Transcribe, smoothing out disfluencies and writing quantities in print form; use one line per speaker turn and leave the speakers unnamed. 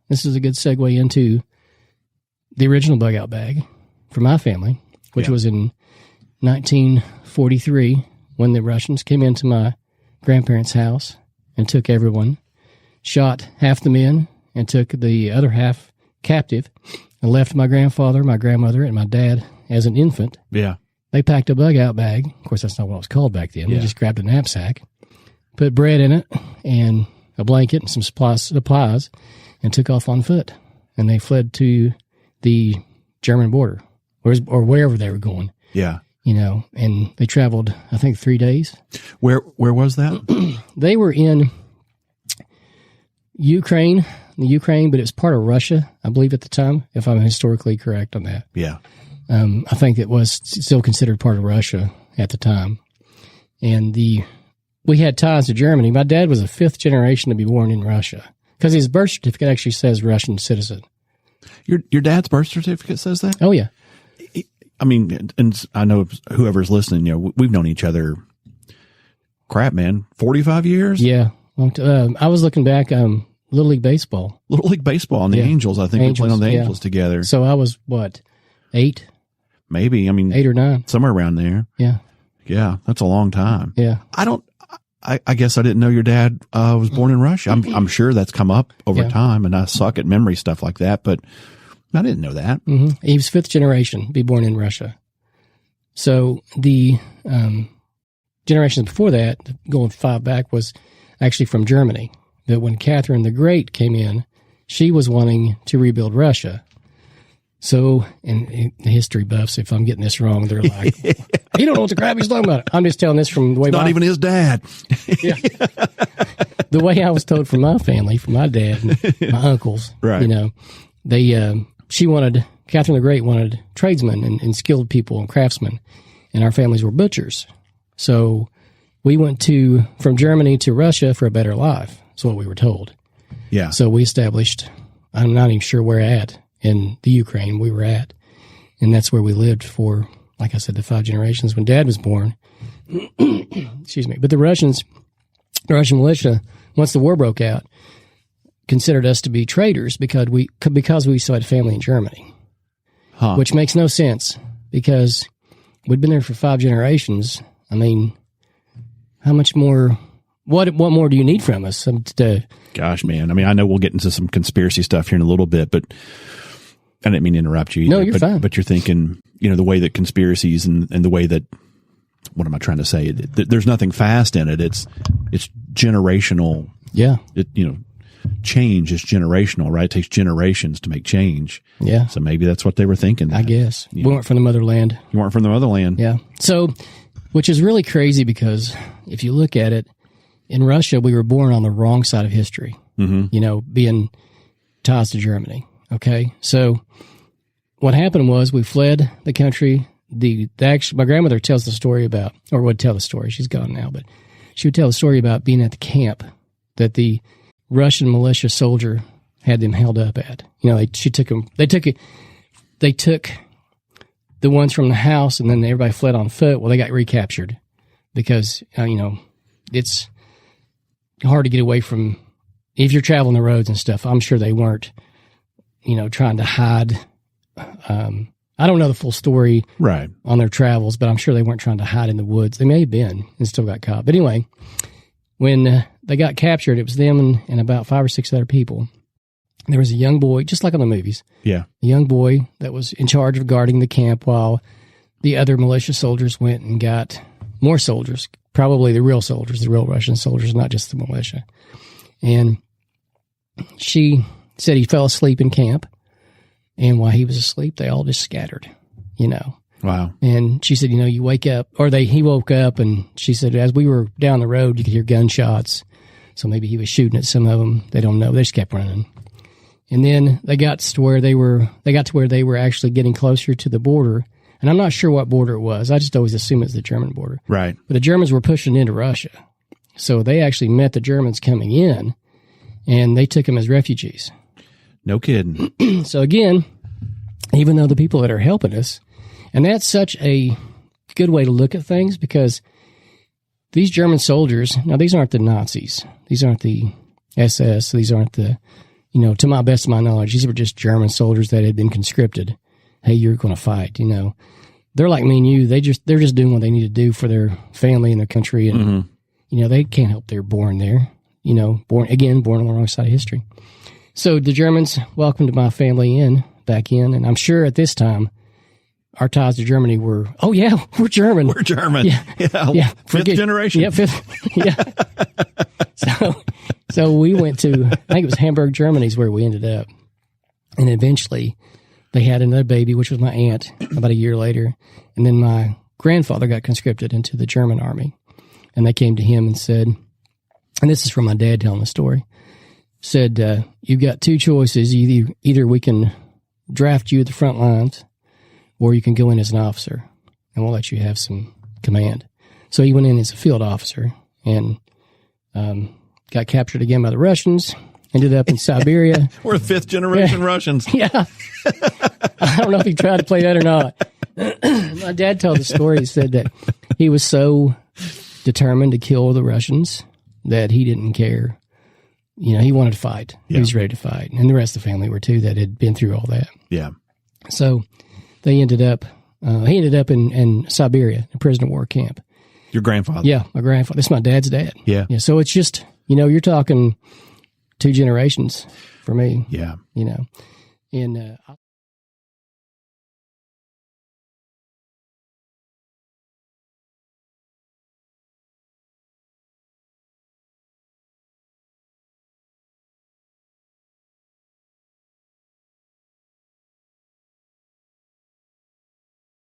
this is a good segue into the original bug out bag for my family, which was in 1943 when the Russians came into my grandparents' house and took everyone, shot half the men, and took the other half captive, and left my grandfather, my grandmother, and my dad as an infant.
Yeah.
They packed a bug out bag. Of course, that's not what it was called back then. They just grabbed a knapsack, put bread in it, and a blanket and some supplies, and took off on foot. And they fled to the German border, or wherever they were going.
Yeah.
And they traveled, I think, 3 days.
Where was that?
They were in Ukraine, but it was part of Russia, I believe, at the time, if I'm historically correct on that.
Yeah.
I think it was still considered part of Russia at the time. And we had ties to Germany. My dad was a fifth generation to be born in Russia because his birth certificate actually says Russian citizen.
Your dad's birth certificate says that?
Oh, yeah.
I mean, and I know whoever's listening, we've known each other, 45 years?
Yeah. I was looking back, Little League Baseball.
Little League Baseball on the Angels. I think we played on the Angels together.
So I was, 8?
Maybe. I mean,
8 or 9.
Somewhere around there.
Yeah.
Yeah. That's a long time.
Yeah.
I guess I didn't know your dad was born in Russia. I'm sure that's come up over time, and I suck at memory stuff like that, but I didn't know that.
Mm-hmm. He was fifth generation, be born in Russia. So the generations before that, going 5 back, was actually from Germany. That when Catherine the Great came in, she was wanting to rebuild Russia. So, and the history buffs, if I'm getting this wrong, they're like, "You don't know what the crap he's talking about." I'm just telling this from the way
not even his dad.
Yeah, the way I was told from my family, from my dad, and my uncles.
Right.
Catherine the Great wanted tradesmen and skilled people and craftsmen, and our families were butchers. So we went from Germany to Russia for a better life. That's what we were told.
Yeah.
So we established, I'm not even sure where at in the Ukraine we were at. And that's where we lived for, like I said, the 5 generations when Dad was born. Excuse me. But the Russian militia, once the war broke out, considered us to be traitors because we still had family in Germany.
Huh.
Which makes no sense because we'd been there for 5 generations. I mean, how much more? What more do you need from us?
Gosh, man. I mean, I know we'll get into some conspiracy stuff here in a little bit, but I didn't mean to interrupt you either.
No, you're fine.
But you're thinking, the way that conspiracies and the way that, what am I trying to say? There's nothing fast in it. It's generational.
Yeah.
Change is generational, right? It takes generations to make change.
Yeah.
So maybe that's what they were thinking.
I guess. We weren't from the motherland.
You weren't from the motherland.
Yeah. So, which is really crazy because if you look at it, in Russia, we were born on the wrong side of history, being ties to Germany. Okay. So what happened was we fled the country. My grandmother tells the story about, or would tell the story. She's gone now, but she would tell the story about being at the camp that the Russian militia soldier had them held up at. They took the ones from the house and then everybody fled on foot. Well, they got recaptured because, it's hard to get away from if you're traveling the roads and stuff. I'm sure they weren't, trying to hide. I don't know the full story
right
on their travels, but I'm sure they weren't trying to hide in the woods. They may have been and still got caught. But anyway, when they got captured, it was them and about 5 or 6 other people. There was a young boy, just like on the movies.
Yeah.
A young boy that was in charge of guarding the camp while the other militia soldiers went and got more soldiers, probably the real soldiers, the real Russian soldiers, not just the militia. And she said he fell asleep in camp. And while he was asleep, they all just scattered,
Wow.
And she said, you wake up, or he woke up, and she said, as we were down the road, you could hear gunshots. So maybe he was shooting at some of them. They don't know. They just kept running. And then they got to where they were actually getting closer to the border. And I'm not sure what border it was. I just always assume it's the German border.
Right.
But the Germans were pushing into Russia. So they actually met the Germans coming in, and they took them as refugees.
No kidding.
So again, even though the people that are helping us, and that's such a good way to look at things because these German soldiers, now these aren't the Nazis. These aren't the SS. These aren't the, you know, to my best of my knowledge, these were just German soldiers that had been conscripted. Hey, you're going to fight, you know. They're like me and you. They're just doing what they need to do for their family and their country. And, you know, they can't help they're born there, you know, born on the wrong side of history. So the Germans welcomed my family back in. And I'm sure at this time, our ties to Germany were, oh, yeah, we're German.
We're German.
Yeah.
Fifth generation.
Yeah, yeah. So we went to, I think it was Hamburg, Germany is where we ended up. And eventually they had another baby, which was my aunt, about a year later. And then my grandfather got conscripted into the German army. And they came to him and said, and this is from my dad telling the story, said, you've got two choices. Either we can draft you at the front lines, or you can go in as an officer, and we'll let you have some command. So he went in as a field officer and got captured again by the Russians, ended up in Siberia.
We're fifth generation Russians.
Yeah. I don't know if he tried to play that or not. My dad told the story. He said that he was so determined to kill the Russians that he didn't care. You know, he wanted to fight. Yeah. He was ready to fight. And the rest of the family were too, that had been through all that.
Yeah.
So he ended up in Siberia, a prisoner of war camp.
Your grandfather?
Yeah, my grandfather. This is my dad's dad.
Yeah.
So it's just, you know, you're talking 2 generations for me.
Yeah.
You know, and